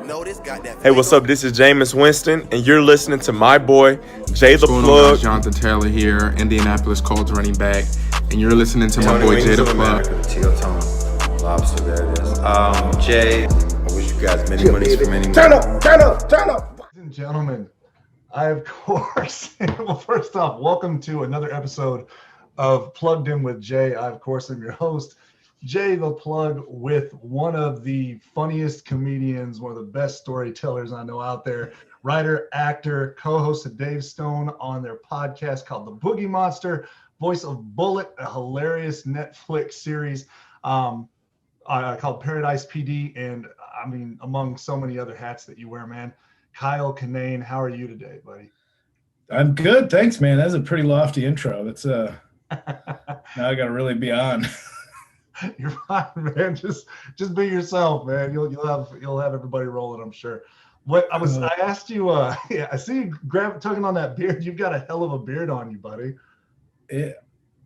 No, this got that. Hey, what's up? This is Jameis Winston, and you're listening to my boy, Jay the What's going on, Plug. guys? Jonathan Taylor here, Indianapolis Colts running back, and you're listening to my boy Jay the Plug. Teal Tone, Lobster, there it is. Jay, I wish you guys many monies for many. Turn up. Ladies and gentlemen, I, of course, well, first off, welcome to another episode of Plugged In with Jay. I, of course, am your host, Jay the Plug, with one of the funniest comedians, one of the best storytellers I know out there, writer, actor, co-host of Dave Stone on their podcast called The Boogie Monster, voice of Bullet, a hilarious Netflix series called Paradise PD, and I mean, among so many other hats that you wear, man. Kyle Kinane, how are you today, buddy? I'm good, thanks, man. That's a pretty lofty intro. That's now I got to really be on. You're fine, man. Just be yourself, man. You'll have everybody rolling, I'm sure. I asked you. Yeah, I see you tugging on that beard. You've got a hell of a beard on you, buddy. Yeah,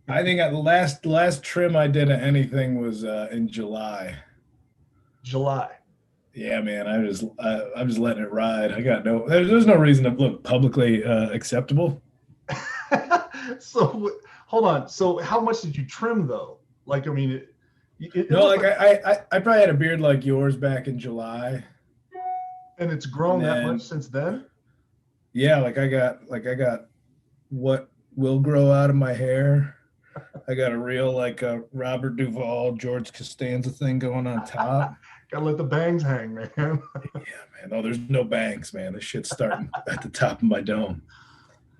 I think the last trim I did of anything was in July. July. Yeah, man. I'm just letting it ride. I got there's no reason to look publicly acceptable. So hold on. So how much did you trim though? Like, I mean, I probably had a beard like yours back in July. And it's grown that much since then? Yeah, I got what will grow out of my hair. I got a real Robert Duvall, George Costanza thing going on top. Gotta let the bangs hang, man. Yeah, man. Oh, there's no bangs, man. This shit's starting at the top of my dome.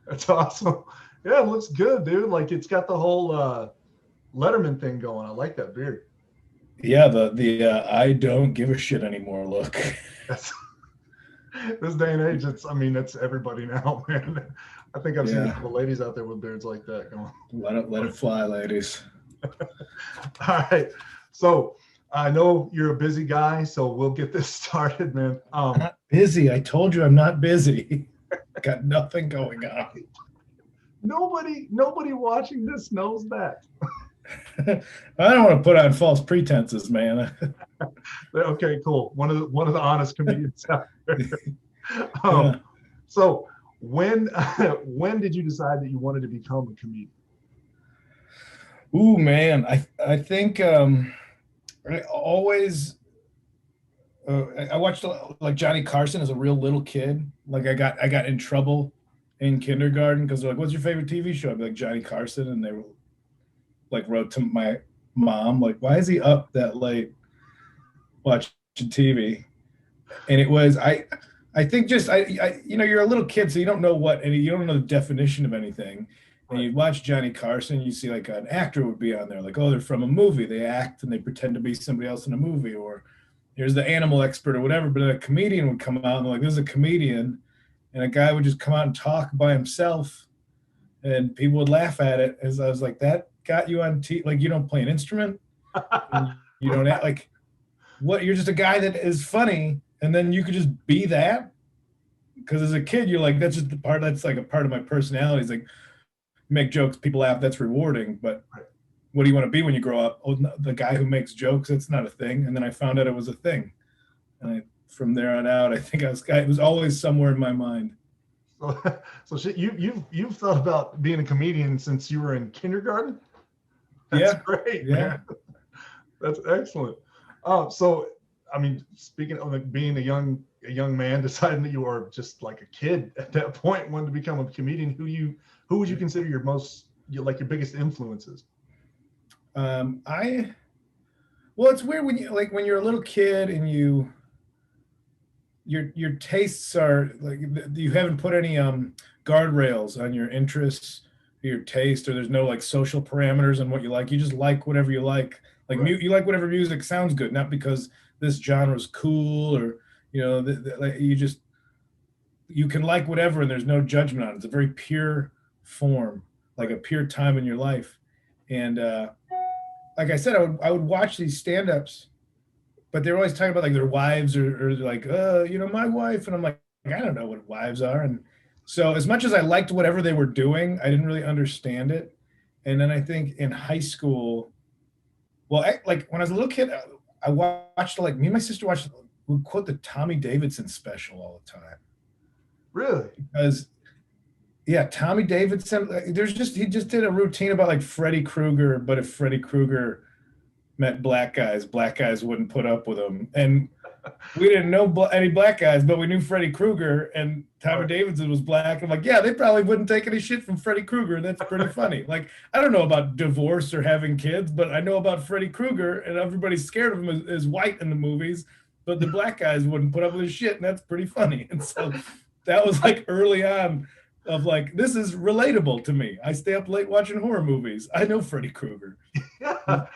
That's awesome. Yeah, it looks good, dude. Like, it's got the whole Letterman thing going. I like that beard. Yeah, the I don't give a shit anymore look. This day and age, it's everybody now, man. I think I've seen a couple ladies out there with beards like that going. Let it fly, ladies. All right. So I know you're a busy guy, so we'll get this started, man. I'm not busy. I told you I'm not busy. Got nothing going on. Nobody watching this knows that. I don't want to put on false pretenses, man. Okay, cool. One of the honest comedians out there. So when did you decide that you wanted to become a comedian? Ooh, man, I think I always I watched like Johnny Carson as a real little kid. Like I got in trouble in kindergarten because they're like, "What's your favorite TV show?" I'd be like, "Johnny Carson," and they were wrote to my mom like, "Why is he up that late watching TV?" And it was I think just I you're a little kid, so you don't know you don't know the definition of anything. And you watch Johnny Carson, you see like an actor would be on there, like, oh, they're from a movie. They act and they pretend to be somebody else in a movie, or here's the animal expert or whatever. But a comedian would come out and like, this is a comedian, and a guy would just come out and talk by himself, and people would laugh at it. As I was like, that got you on TV? Like, you don't play an instrument, you don't act like what? You're just a guy that is funny, and then you could just be that. Because as a kid, you're like, that's just the part. That's like a part of my personality. It's like, make jokes, people laugh, that's rewarding, but what do you want to be when you grow up? Oh, no, the guy who makes jokes, that's not a thing. And then I found out it was a thing, and from there on out, I think it was always somewhere in my mind. So you've thought about being a comedian since you were in kindergarten? That's great, man. That's excellent. So I mean, speaking of being a young man, deciding that you were just like a kid at that point, wanted to become a comedian, who would you consider your biggest influences? Well, it's weird when you're a little kid and your tastes are like, you haven't put any guardrails on your interests or your taste, or there's no like social parameters on what you like. You just like whatever you like. Like right. You like whatever music sounds good, not because this genre is cool or you can like whatever, and there's no judgment on it. It's a very pure form, like a pure time in your life. And like I said, I would watch these stand-ups, but they're always talking about like their wives or like, my wife. And I'm like, I don't know what wives are. And so as much as I liked whatever they were doing, I didn't really understand it. And then I think in high school, well, like when I was a little kid, I watched, like, me and my sister watched would quote the Tommy Davidson special all the time. Really? Because yeah, Tommy Davidson, he just did a routine about like Freddy Krueger, but if Freddy Krueger met black guys wouldn't put up with him. And we didn't know any black guys, but we knew Freddy Krueger, and Tommy Davidson was black. I'm like, yeah, they probably wouldn't take any shit from Freddy Krueger. That's pretty funny. Like, I don't know about divorce or having kids, but I know about Freddy Krueger, and everybody's scared of him as white in the movies, but the black guys wouldn't put up with his shit, and that's pretty funny. And so that was like early on of like, this is relatable to me. I stay up late watching horror movies. I know Freddy Krueger. Yeah.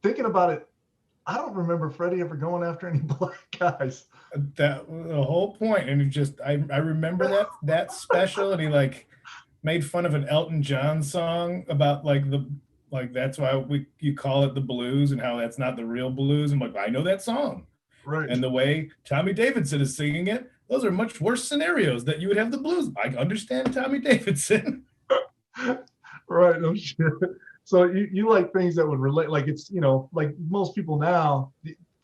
Thinking about it, I don't remember Freddy ever going after any black guys. That was the whole point. And it just, I remember that special, and he like made fun of an Elton John song about like that's why you call it the blues, and how that's not the real blues. I'm like, I know that song. Right. And the way Tommy Davidson is singing it, those are much worse scenarios that you would have the blues. I understand Tommy Davidson. Right. No shit. So you like things that would relate, like it's, like most people now,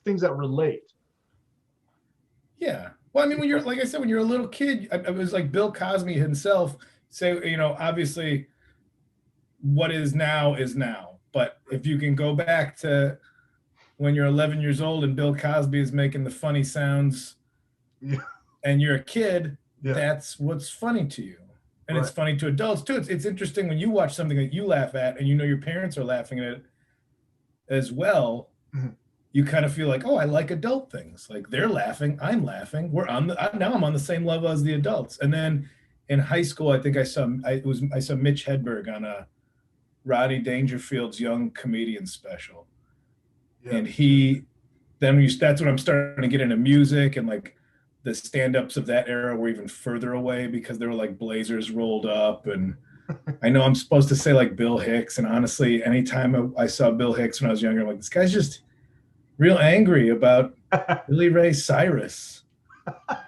things that relate. Yeah. Well, I mean, when you're, like I said, when you're a little kid, it was like Bill Cosby himself say, obviously what is now. But if you can go back to when you're 11 years old and Bill Cosby is making the funny sounds, yeah, and you're a kid, yeah, that's what's funny to you. And right. It's funny to adults too. It's interesting when you watch something that you laugh at and your parents are laughing at it as well. Mm-hmm. You kind of feel like, oh, I like adult things. Like they're laughing, I'm laughing. Now I'm on the same level as the adults. And then in high school, I think I saw Mitch Hedberg on a Rodney Dangerfield's Young Comedian special. Yeah. And that's when I'm starting to get into music, and like the stand-ups of that era were even further away because they were like blazers rolled up. And I know I'm supposed to say like Bill Hicks. And honestly, anytime I saw Bill Hicks when I was younger, I'm like, this guy's just real angry about Billy Ray Cyrus.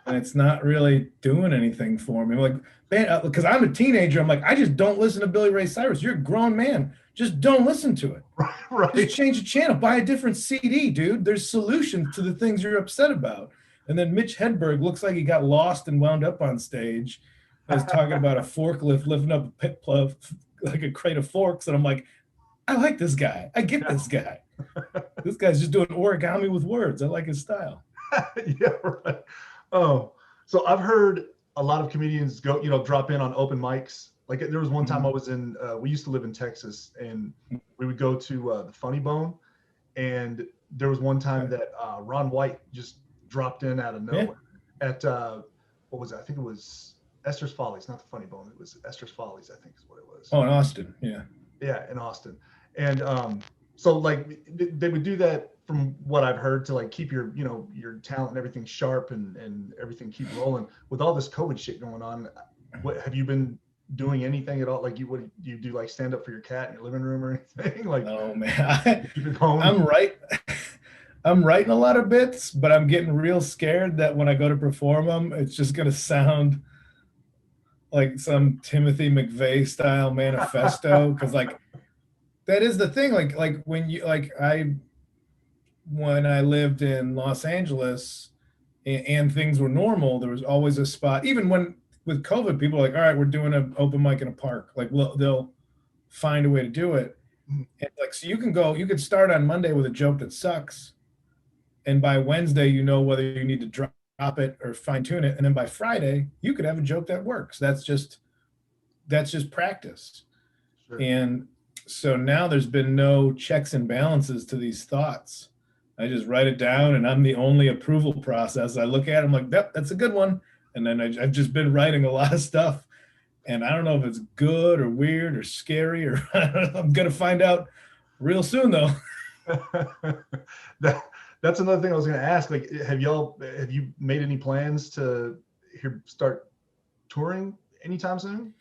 And it's not really doing anything for me. Like, man, because I'm a teenager, I'm like, I just don't listen to Billy Ray Cyrus. You're a grown man. Just don't listen to it. Right. Just change the channel. Buy a different CD, dude. There's solutions to the things you're upset about. And then Mitch Hedberg looks like he got lost and wound up on stage. I was talking about a forklift lifting up a pit plug, like a crate of forks. And I'm like, I like this guy. I get this guy. This guy's just doing origami with words. I like his style. Yeah, right. Oh, so I've heard a lot of comedians go, drop in on open mics. Like there was one time I was we used to live in Texas, and we would go to the Funny Bone. And there was one time that Ron White just dropped in out of nowhere at, what was it? I think it was Esther's Follies, not the Funny Bone. It was Esther's Follies, I think is what it was. Oh, in Austin. Yeah. Yeah, in Austin. And so like they would do that, from what I've heard, to like keep your, your talent and everything sharp and everything keep rolling. With all this COVID shit going on, what have you been doing anything at all? Like do you do like stand up for your cat in your living room or anything? Like, oh man, I'm writing a lot of bits, but I'm getting real scared that when I go to perform them, it's just gonna sound like some Timothy McVeigh style manifesto. Because like that is the thing. Like when I lived in Los Angeles and things were normal, there was always a spot. Even with COVID, people are like, all right, we're doing an open mic in a park. Like they'll find a way to do it. And like, so you could start on Monday with a joke that sucks. And by Wednesday, whether you need to drop it or fine tune it. And then by Friday, you could have a joke that works. That's just practice. Sure. And so now there's been no checks and balances to these thoughts. I just write it down, and I'm the only approval process. I look at it, I'm like, yep, that's a good one. And then I've just been writing a lot of stuff, and I don't know if it's good or weird or scary, or I'm going to find out real soon though. That's another thing I was going to ask. Like, have you made any plans to start touring anytime soon?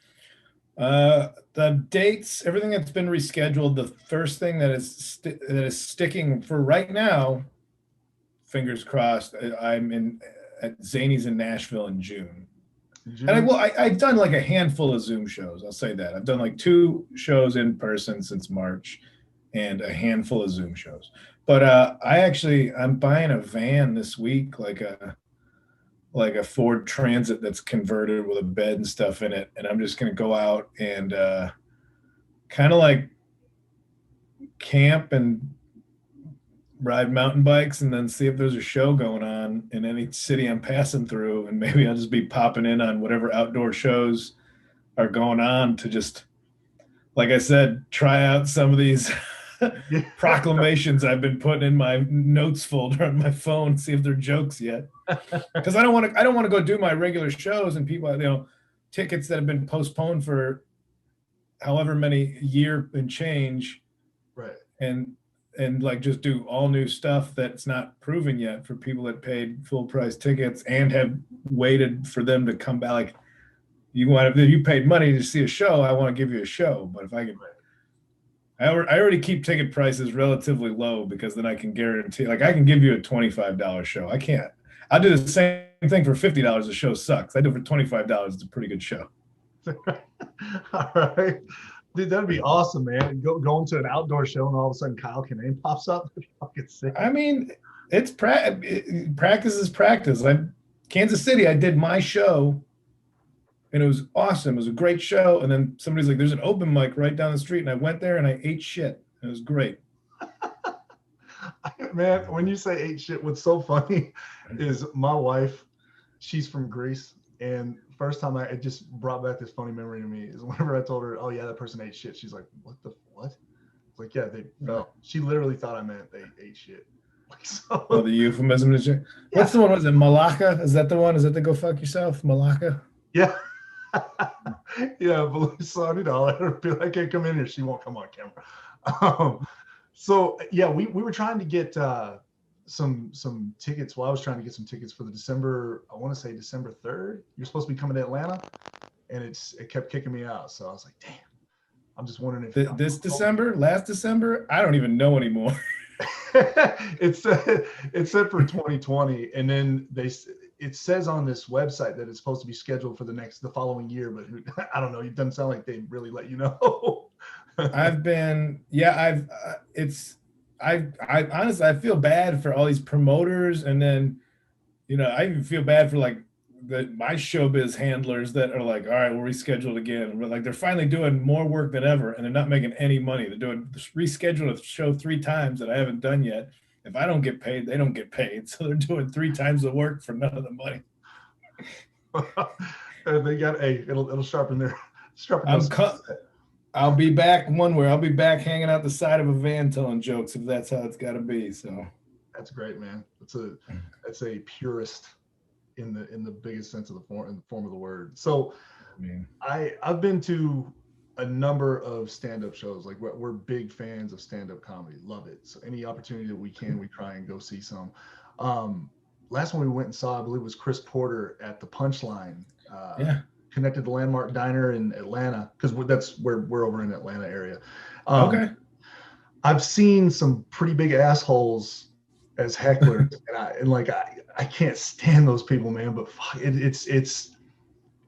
The dates, everything that's been rescheduled. The first thing that is sticking for right now, fingers crossed, I'm at Zany's in Nashville in June. And I've done like a handful of Zoom shows. I'll say that I've done like 2 shows in person since March, and a handful of Zoom shows. But I'm buying a van this week, like a Ford Transit that's converted with a bed and stuff in it, and I'm just gonna go out and kind of like camp and ride mountain bikes, and then see if there's a show going on in any city I'm passing through, and maybe I'll just be popping in on whatever outdoor shows are going on to just, like I said, try out some of these proclamations I've been putting in my notes folder on my phone, see if they're jokes yet. Because I don't want to go do my regular shows and people, tickets that have been postponed for however many year and change, Right. And like just do all new stuff that's not proven yet for people that paid full price tickets and have waited for them to come back. Like, you paid money to see a show, I want to give you a show. But if I can, I already keep ticket prices relatively low, because then I can guarantee, like, I can give you a $25 show. I'll do the same thing for $50. The show sucks. I do it for $25. It's a pretty good show. All right. Dude, that'd be awesome, man. Going to an outdoor show and all of a sudden Kyle Kinane pops up. Fucking sick. I mean, it's practice is practice. Kansas City, I did my show and it was awesome. It was a great show. And then somebody's like, there's an open mic right down the street. And I went there and I ate shit. It was great. Man, when you say ate shit, what's so funny is my wife, she's from Greece. And first time it just brought back this funny memory to me is whenever I told her, oh yeah, that person ate shit. She's like, what? It's like, yeah, she literally thought I meant they ate shit. Like, so. Oh, the euphemism is shit. Yeah. What's the one? Was it Malacca? Is that the one? Is that the go fuck yourself? Malacca? Yeah. Yeah, but so I'll let her be like, hey, come in here. She won't come on camera. So yeah, we were trying to get some tickets. Well, I was trying to get some tickets for the December 3rd. You're supposed to be coming to Atlanta, and it kept kicking me out. So I was like, damn. I'm just wondering if last December, I don't even know anymore. It said for 2020, and then it says on this website that it's supposed to be scheduled for the following year, but I don't know. It doesn't sound like they really let you know. I honestly, I feel bad for all these promoters, and then, I even feel bad for like my showbiz handlers that are like, all right, we'll reschedule again. We're like, they're finally doing more work than ever, and they're not making any money. They're doing reschedule a show 3 times that I haven't done yet. If I don't get paid, they don't get paid. So they're doing 3 times the work for none of the money. They got it'll sharpen their I'll be back I'll be back hanging out the side of a van telling jokes, if that's how it's got to be. So that's great, man. That's a purist in the biggest sense of the form of the word. So I've been to a number of stand-up shows. Like we're big fans of stand-up comedy. Love it. So any opportunity that we try and go see some. Last one we went and saw, I believe, was Chris Porter at the Punchline. Connected to Landmark Diner in Atlanta, because that's where we're over in the Atlanta area. Okay. I've seen some pretty big assholes as hecklers, and I can't stand those people, man. But fuck,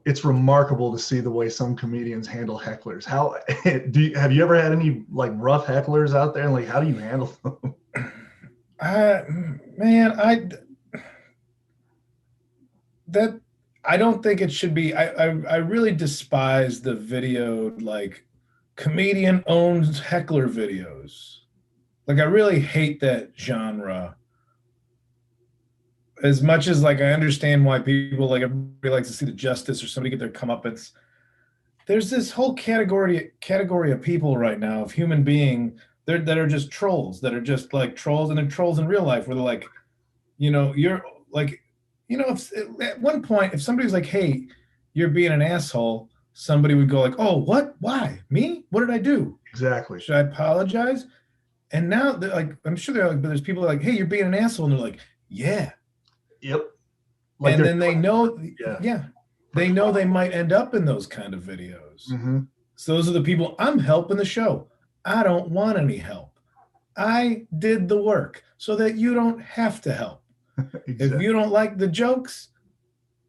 it's remarkable to see the way some comedians handle hecklers. How have you ever had any like rough hecklers out there, and like how do you handle them? I don't think it should be. I really despise the video, like, comedian owns heckler videos. Like, I really hate that genre. As much as, like, I understand why everybody likes to see the justice or somebody get their comeuppance. There's this whole category of people right now, of human being, that are just trolls, that are just like trolls, and they're trolls in real life, where they're like, you're like, if at one point, if somebody was like, hey, you're being an asshole, somebody would go like, oh, what? Why? Me? What did I do? Exactly. Should I apologize? And now they're like, I'm sure they're like, but there's people like, hey, you're being an asshole. And they're like, yeah. Yep. Like, and then they know, they know they might end up in those kind of videos. Mm-hmm. So those are the people, I'm helping the show. I don't want any help. I did the work so that you don't have to help. Exactly. If you don't like the jokes,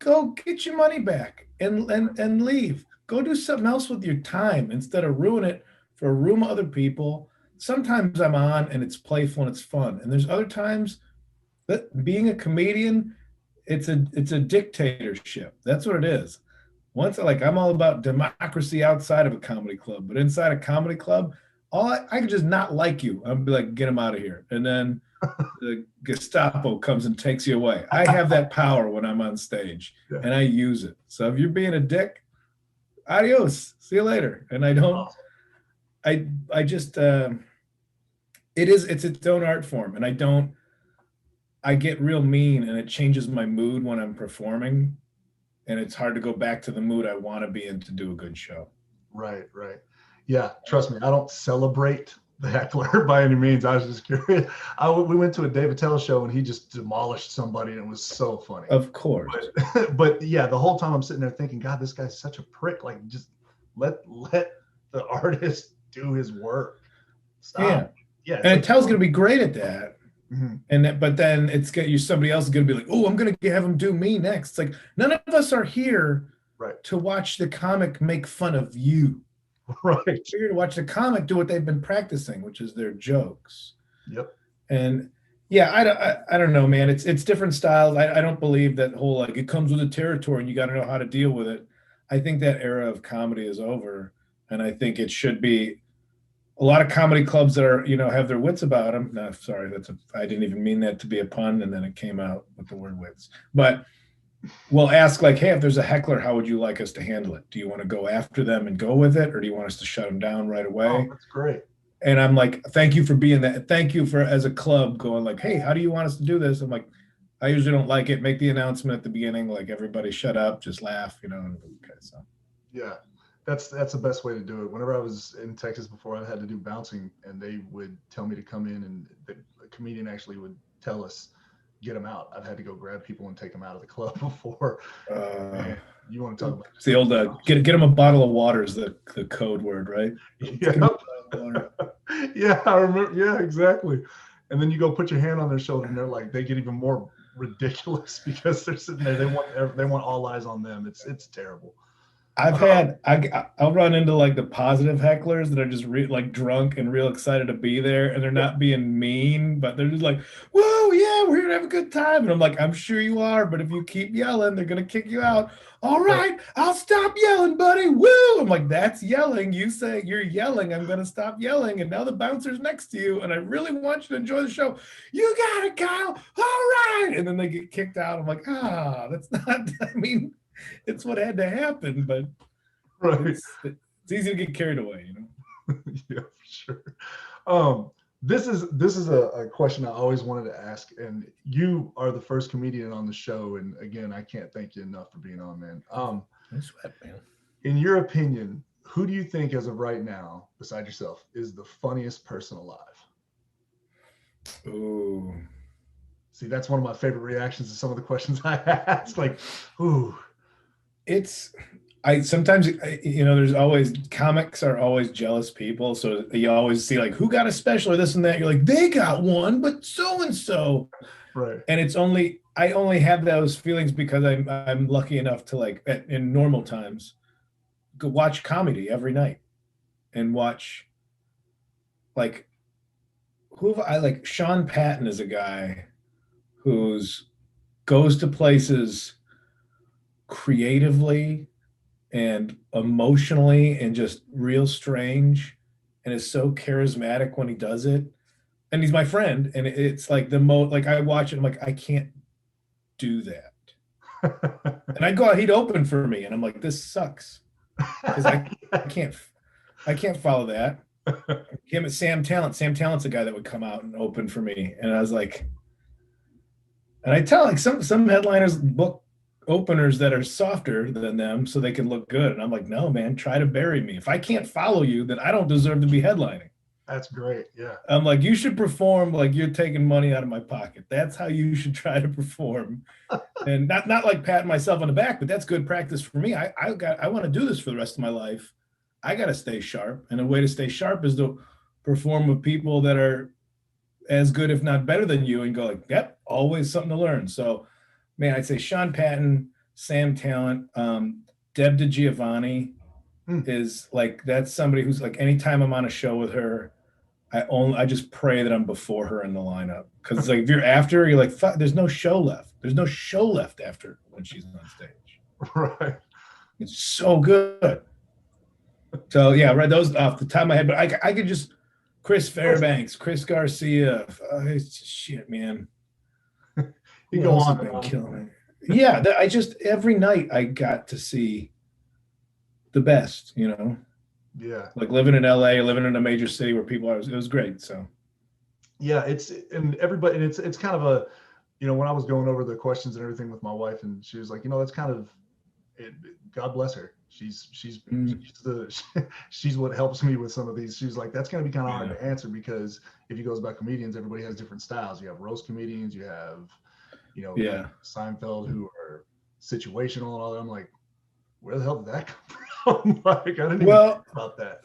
go get your money back and leave. Go do something else with your time instead of ruin it for a room of other people sometimes I'm on and it's playful and it's fun. And there's other times that being a comedian, it's a dictatorship. That's what it is. Once I'm all about democracy outside of a comedy club, but inside a comedy club, I could just not like you. I'll be like, get him out of here. And then the Gestapo comes and takes you away. I have that power when I'm on stage, and I use it. So if you're being a dick, adios, see you later. And I don't, I just, it's its own art form. And I get real mean, and it changes my mood when I'm performing. And it's hard to go back to the mood I want to be in to do a good show. Right. Yeah, trust me, I don't celebrate the heckler by any means. I was just curious. We went to a Dave Attell show, and he just demolished somebody, and it was so funny. Of course. But yeah, the whole time I'm sitting there thinking, God, this guy's such a prick. Like, just let the artist do his work. Stop. Yeah. And Attell's going to be great at that. Mm-hmm. But then somebody else is going to be like, oh, I'm going to have him do me next. It's like, none of us are here to watch the comic make fun of you. Right. We're here to watch the comic do what they've been practicing, which is their jokes. Yep. And yeah, I don't know, man. It's different styles. I don't believe that whole, like, it comes with the territory and you got to know how to deal with it. I think that era of comedy is over. And I think it should be a lot of comedy clubs that are, have their wits about them. No, sorry, I didn't even mean that to be a pun, and then it came out with the word wits. But we'll ask, like, hey, if there's a heckler, how would you like us to handle it? Do you want to go after them and go with it, or do you want us to shut them down right away? Oh, that's great. And I'm like, thank you for being that. Thank you for, as a club, going like, hey, how do you want us to do this? I'm like, I usually don't like it. Make the announcement at the beginning, like, everybody shut up, just laugh, Okay, so. Yeah. That's the best way to do it. Whenever I was in Texas before, I had to do bouncing, and they would tell me to come in, and the comedian actually would tell us, get them out. I've had to go grab people and take them out of the club before. You want to talk about it's the old get them a bottle of water is the code word, right? Yeah, I remember. Yeah, exactly. And then you go put your hand on their shoulder, and they're like, they get even more ridiculous because they're sitting there. They want all eyes on them. It's terrible. I'll run into like the positive hecklers that are just like drunk and real excited to be there, and they're not being mean, but they're just like, whoa, yeah, we're here to have a good time. And I'm like, I'm sure you are, but if you keep yelling, they're gonna kick you out. All right, I'll stop yelling, buddy. Woo! I'm like, that's yelling. You say you're yelling, I'm gonna stop yelling, and now the bouncer's next to you, and I really want you to enjoy the show. You got it, Kyle. All right, and then they get kicked out. I'm like, that's not. I mean, it's what had to happen, but it's easy to get carried away, Yeah, for sure. This is a question I always wanted to ask, and you are the first comedian on the show, and again, I can't thank you enough for being on, man. Man. In your opinion, who do you think, as of right now, beside yourself, is the funniest person alive? Ooh. See, that's one of my favorite reactions to some of the questions I ask. Like, ooh. Sometimes there's always, comics are always jealous people. So you always see like, who got a special or this and that. You're like, they got one, but so-and-so. Right. And I only have those feelings because I'm lucky enough to, like, in normal times, go watch comedy every night and watch, like, Sean Patton is a guy who's goes to places creatively and emotionally and just real strange, and is so charismatic when he does it. And he's my friend, and it's like I watch it, I'm like, I can't do that. And I go out, he'd open for me, and I'm like, this sucks, because I can't follow that. Him and Sam Talent's a guy that would come out and open for me, and I was like, and I tell, like, some headliners book openers that are softer than them so they can look good, and I'm like, no, man, try to bury me. If I can't follow you, then I don't deserve to be headlining. That's great. Yeah. I'm like, you should perform like you're taking money out of my pocket. That's how you should try to perform. And not like patting myself on the back, but that's good practice for me. I want to do this for the rest of my life. I got to stay sharp. And a way to stay sharp is to perform with people that are as good, if not better than you, and go like, yep, always something to learn. So, man, I'd say Sean Patton, Sam Talent, Deb DiGiovanni is like, that's somebody who's like, anytime I'm on a show with her, I just pray that I'm before her in the lineup, because it's like if you're after, you're like, fuck, there's no show left. There's no show left after when she's on stage. Right. It's so good. So yeah, right. Those off the top of my head, but I could just Chris Fairbanks, Chris Garcia. Shit, man. You Who go else on has and been on. killing me? Yeah, I just every night I got to see the best. You know, Yeah. like living in LA, living in a major city where people are. It was great. So Yeah, and everybody, and it's kind of a, you know, when I was going over the questions and everything with my wife, and she was like, you know, that's kind of it, God bless her. She's she's what helps me with some of these. She's like, that's going to be kind of hard to answer, because if you goes about comedians, everybody has different styles. You have roast comedians, you have, you know, like Seinfeld, who are situational and all that. I'm like, where the hell did that come from? Like, I didn't even think about that.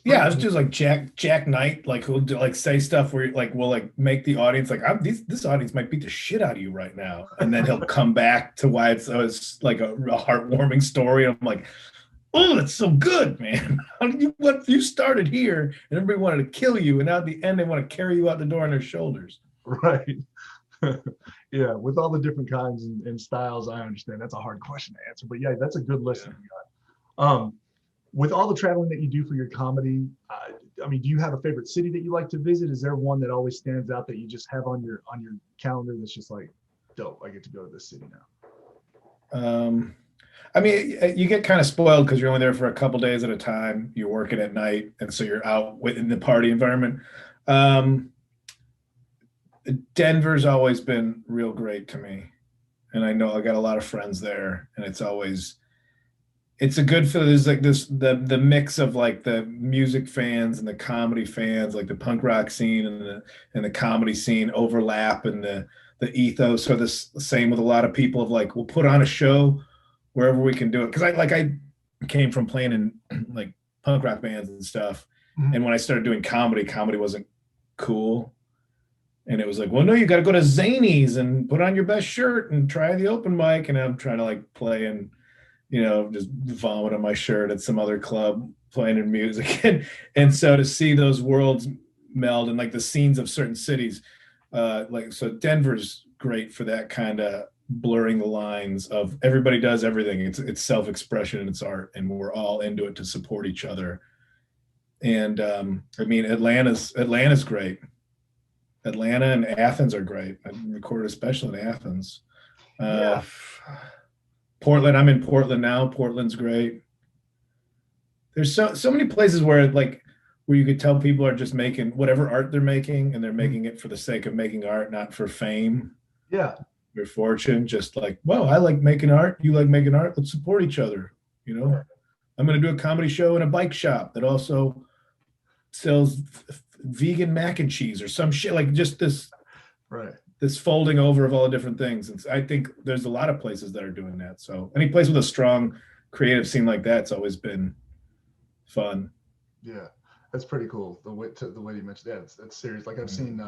Yeah, it's just like Jack Knight, like who'll do, like say stuff where like will like make the audience like this audience might beat the shit out of you right now, and then he'll come back to why it's like a heartwarming story. I'm like, oh, that's so good, man. You started here and everybody wanted to kill you, and now at the end they want to carry you out the door on their shoulders. Right. Yeah, with all the different kinds and styles, I understand that's a hard question to answer. But yeah, that's a good list you got. With all the traveling that you do for your comedy, I mean, do you have a favorite city that you like to visit? Is there one that always stands out that you just have on your calendar that's just like, dope, I get to go to this city now? I mean, you get kind of spoiled because you're only there for a couple days at a time. You're working at night, and so you're out in the party environment. Denver's always been real great to me, and I know I got a lot of friends there, and it's a good feel. There's like the mix of like the music fans and the comedy fans, like the punk rock scene and the comedy scene overlap, and the ethos are the same with a lot of people of like, we'll put on a show wherever we can do it. Because I came from playing in like punk rock bands and stuff, and when I started doing comedy wasn't cool. And it was like, well, no, you got to go to Zanies and put on your best shirt and try the open mic. And I'm trying to like play and, you know, just vomit on my shirt at some other club playing in music. And so to see those worlds meld and like the scenes of certain cities, so Denver's great for that kind of blurring the lines of everybody does everything. It's self-expression and it's art, and we're all into it to support each other. And I mean, Atlanta's great. Atlanta and Athens are great. I recorded a special in Athens. Portland, I'm in Portland now. Portland's great. There's so many places where you could tell people are just making whatever art they're making, and they're making it for the sake of making art, not for fame. Yeah. Or fortune. Just like, well, I like making art. You like making art. Let's support each other. You know, I'm going to do a comedy show in a bike shop that also sells vegan mac and cheese or some shit, like just this folding over of all the different things. And I think there's a lot of places that are doing that. So any place with a strong creative scene like that's always been fun. Yeah, that's pretty cool. The way you mentioned that, it's serious. Like I've seen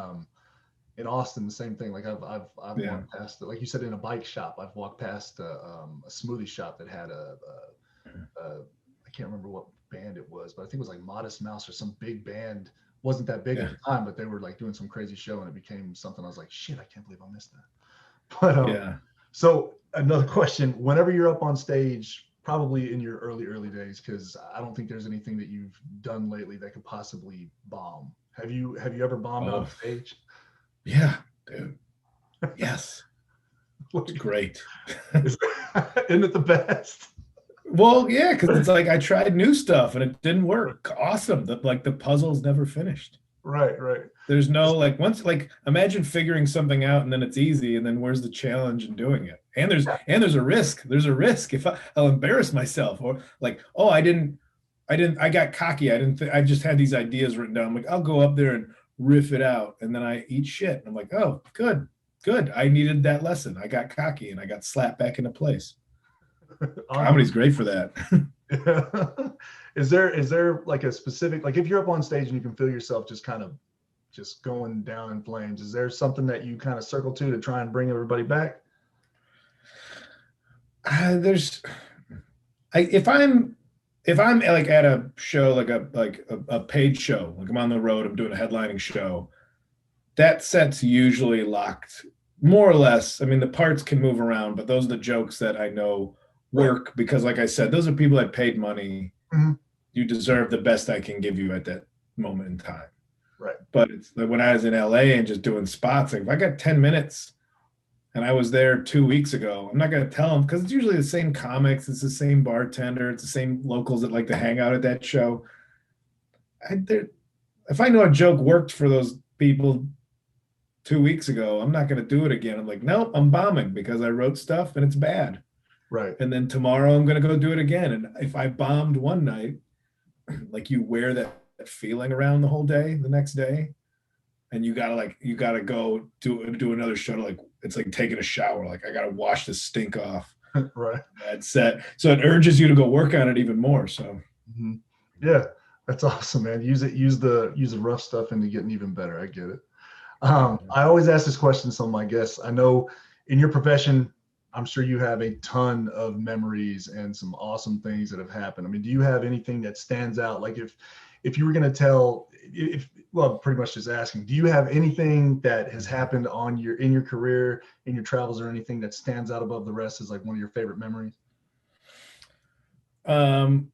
in Austin the same thing. Like I've walked past, like you said, in a bike shop. I've walked past a smoothie shop that had I can't remember what band it was, but I think it was like Modest Mouse or some big band. Wasn't that big at the time, but they were like doing some crazy show, and it became something. I was like, shit, I can't believe I missed that. But so another question: whenever you're up on stage, probably in your early days, because I don't think there's anything that you've done lately that could possibly bomb. Have you ever bombed on stage? Yeah, dude. Yes. It's great. Isn't it the best? Well, yeah, because it's like I tried new stuff and it didn't work. Awesome. The puzzle's never finished. Right. There's no imagine figuring something out and then it's easy, and then where's the challenge in doing it? And there's a risk. There's a risk if I'll embarrass myself, or like, oh, I got cocky. I just had these ideas written down. I'm like, I'll go up there and riff it out, and then I eat shit. And I'm like, oh, good. I needed that lesson. I got cocky and I got slapped back into place. Comedy's great for that. Yeah. Is there like a specific, like if you're up on stage and you can feel yourself just kind of just going down in flames, is there something that you kind of circle to try and bring everybody back? If if I'm like at a show, like a paid show, like I'm on the road, I'm doing a headlining show, that set's usually locked more or less. I mean, the parts can move around, but those are the jokes that I know work because, like I said, those are people that paid money. Mm-hmm. You deserve the best I can give you at that moment in time. Right. But it's like when I was in LA and just doing spots, like if I got 10 minutes and I was there 2 weeks ago, I'm not going to tell them because it's usually the same comics, it's the same bartender, it's the same locals that like to hang out at that show. If I know a joke worked for those people 2 weeks ago, I'm not going to do it again. I'm like, nope, I'm bombing because I wrote stuff and it's bad. Right. And then tomorrow I'm going to go do it again. And if I bombed one night, like you wear that feeling around the whole day, the next day, and you gotta go do another show. Like it's like taking a shower. Like I gotta wash the stink off. Right. That's set. So it urges you to go work on it even more. So yeah, that's awesome, man. Use the rough stuff into getting even better. I get it. I always ask this question to some of my guests. I know in your profession, I'm sure you have a ton of memories and some awesome things that have happened. I mean, do you have anything that stands out? Like if you were going to tell, pretty much just asking, do you have anything that has happened in your career, in your travels, or anything that stands out above the rest as like one of your favorite memories? Well,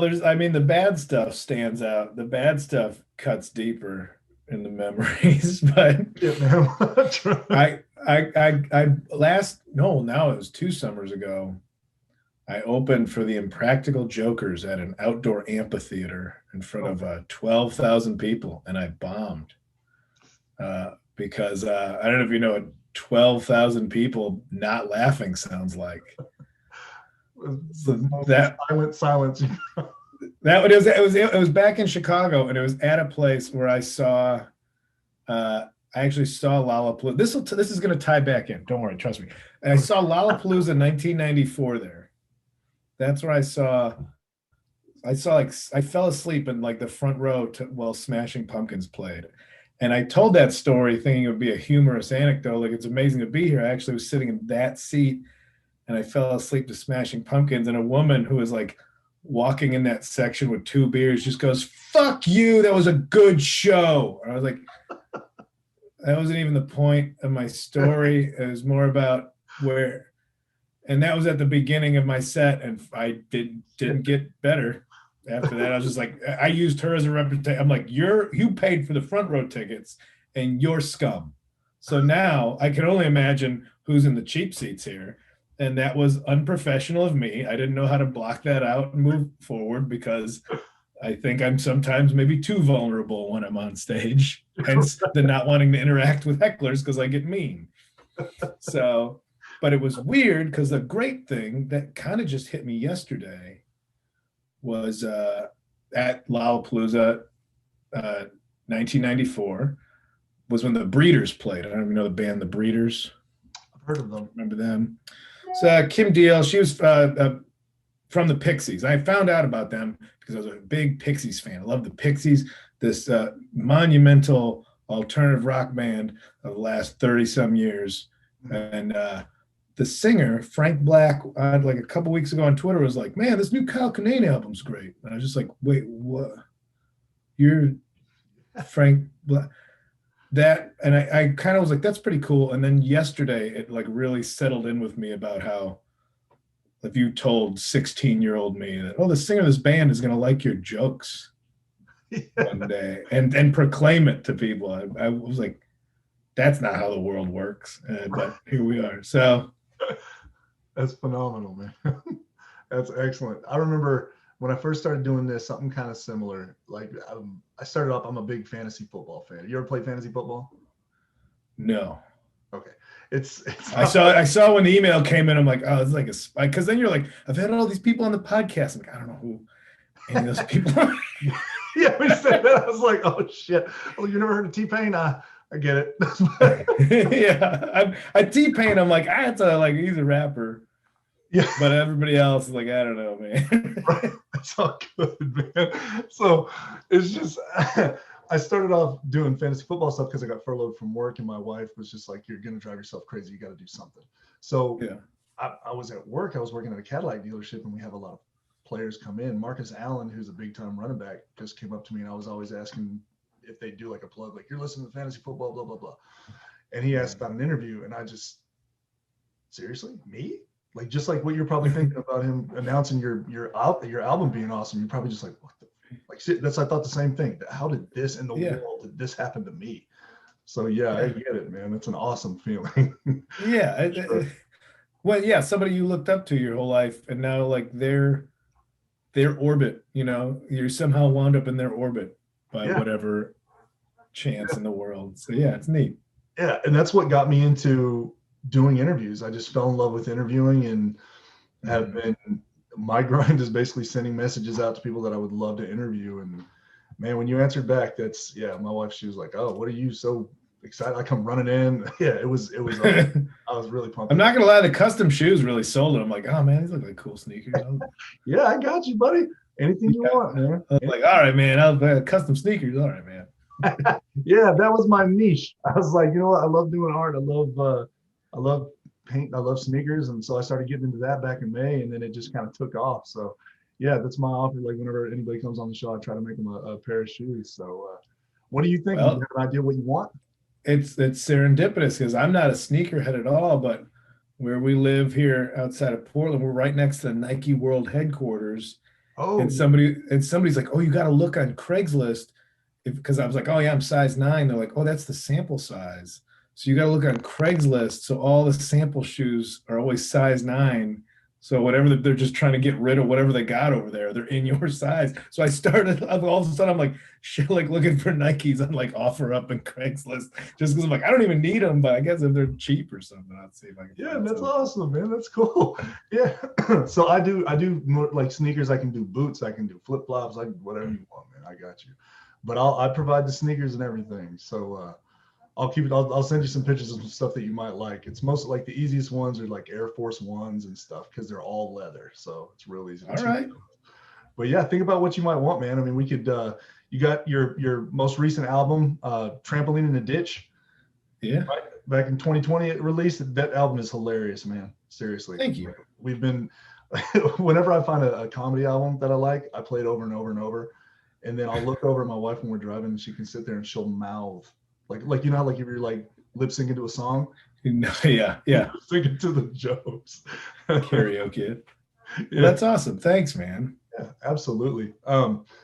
the bad stuff stands out. The bad stuff cuts deeper in the memories, but yeah, now it was 2 summers ago. I opened for the Impractical Jokers at an outdoor amphitheater in front of 12,000 people, and I bombed because I don't know if you know what 12,000 people not laughing sounds like. So that silence. It was back in Chicago, and it was at a place where I saw. I actually saw Lollapalooza. This is going to tie back in. Don't worry, trust me. And I saw Lollapalooza in 1994 there. That's where I fell asleep in like the front row while Smashing Pumpkins played. And I told that story thinking it would be a humorous anecdote. Like, it's amazing to be here. I actually was sitting in that seat and I fell asleep to Smashing Pumpkins. And a woman who was like walking in that section with 2 beers just goes, "Fuck you. That was a good show." And I was like, that wasn't even the point of my story. It was more about and that was at the beginning of my set, and I didn't get better after that. I was just like, I used her as a reputation. I'm like, you paid for the front row tickets, and you're scum. So now I can only imagine who's in the cheap seats here, and that was unprofessional of me. I didn't know how to block that out and move forward because I think I'm sometimes maybe too vulnerable when I'm on stage, hence the not wanting to interact with hecklers because I get mean. So, but it was weird because the great thing that kind of just hit me yesterday was at Lollapalooza 1994 was when the Breeders played. I don't even know the band, the Breeders. I've heard of them. Remember them? So Kim Deal, she was from the Pixies. I found out about them because I was a big Pixies fan. I love the Pixies, this monumental alternative rock band of the last 30-some years. And the singer, Frank Black, like a couple weeks ago on Twitter was like, "Man, this new Kyle Kinane album's great." And I was just like, "Wait, what? You're Frank Black?" And I kind of was like, "That's pretty cool." And then yesterday, it like really settled in with me about how if you told 16-year-old me that, "Oh, the singer of this band is going to like your jokes one day," and proclaim it to people, I was like, that's not how the world works. But here we are. So that's phenomenal, man. That's excellent. I remember when I first started doing this, something kind of similar. Like I started off, I'm a big fantasy football fan. You ever play fantasy football? No. Okay. It's I saw when the email came in, I'm like, oh, it's like a spike. Because then you're like, I've had all these people on the podcast. I'm like, I don't know who any of those people are. Yeah, we said that. I was like, oh shit. Oh, you never heard of T-Pain? I get it. Yeah. I T-Pain, I'm like, it's he's a rapper. Yeah. But everybody else is like, I don't know, man. Right. That's all good, man. So it's just I started off doing fantasy football stuff because I got furloughed from work, and my wife was just like, "You're gonna drive yourself crazy. You got to do something." So yeah. I was at work. I was working at a Cadillac dealership, and we have a lot of players come in. Marcus Allen, who's a big time running back, just came up to me, and I was always asking if they do like a plug, like you're listening to fantasy football, blah, blah, blah. And he asked about an interview, and I just, seriously, me? Like, just like what you're probably thinking about him announcing your album being awesome. You're probably just like, what the, like, I thought the same thing. How did this in the world, did this happen to me? So yeah, I get it, man. It's an awesome feeling. Yeah. Sure. Well, yeah, somebody you looked up to your whole life, and now like their orbit, you know, you're somehow wound up in their orbit by whatever chance in the world. So yeah, it's neat. Yeah, and that's what got me into doing interviews. I just fell in love with interviewing, and have been, my grind is basically sending messages out to people that I would love to interview. And man, when you answered back, that's, my wife, she was like, oh, what are you so excited? I come running in. Yeah, it was I was really pumped. I'm not gonna lie, the custom shoes really sold it. I'm like, oh man, these look like cool sneakers. Yeah, I got you, buddy. Anything you want, man. I'm like, all right, man, I'll buy custom sneakers. All right, man. Yeah, that was my niche. I was like, you know what? I love doing art. I love paint. I love sneakers. And so I started getting into that back in May, and then it just kind of took off. So yeah, that's my offer. Like, whenever anybody comes on the show, I try to make them a pair of shoes. So what do you think? Well, you have an idea what you want? It's serendipitous, because I'm not a sneakerhead at all, but where we live here outside of Portland, we're right next to the Nike World headquarters. Oh, and somebody's like, oh, you got to look on Craigslist, because I was like, oh yeah, I'm size 9. They're like, oh, that's the sample size. So you got to look on Craigslist. So all the sample shoes are always size 9. So whatever they're just trying to get rid of whatever they got over there, they're in your size. So I started, all of a sudden I'm like, shit, like looking for Nikes on like OfferUp and Craigslist, just because I'm like, I don't even need them, but I guess if they're cheap or something, I'll see if I can. Yeah, that's awesome, man. That's cool. Yeah. So I do more like sneakers. I can do boots. I can do flip flops. Like whatever you want, man. I got you. But I provide the sneakers and everything. So I'll keep it. I'll send you some pictures of some stuff that you might like. It's mostly like the easiest ones are like Air Force Ones and stuff, because they're all leather. So it's real easy. All right. But yeah, think about what you might want, man. I mean, we could. You got your most recent album, Trampoline in a Ditch. Yeah. Right? Back in 2020, it released. That album is hilarious, man. Seriously. Thank you. We've been. Whenever I find a comedy album that I like, I play it over and over and over, and then I'll look over at my wife when we're driving, and she can sit there and she'll mouth. Like you know, like if you're like lip syncing to a song, yeah, singing to the jokes, karaoke. Yeah. That's awesome. Thanks, man. Yeah, absolutely.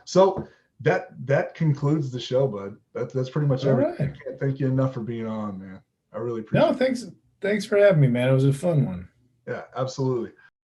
So that concludes the show, bud. That's pretty much everything. Right. I can't thank you enough for being on, man. I really appreciate it. No, thanks for having me, man. It was a fun one. Yeah, absolutely.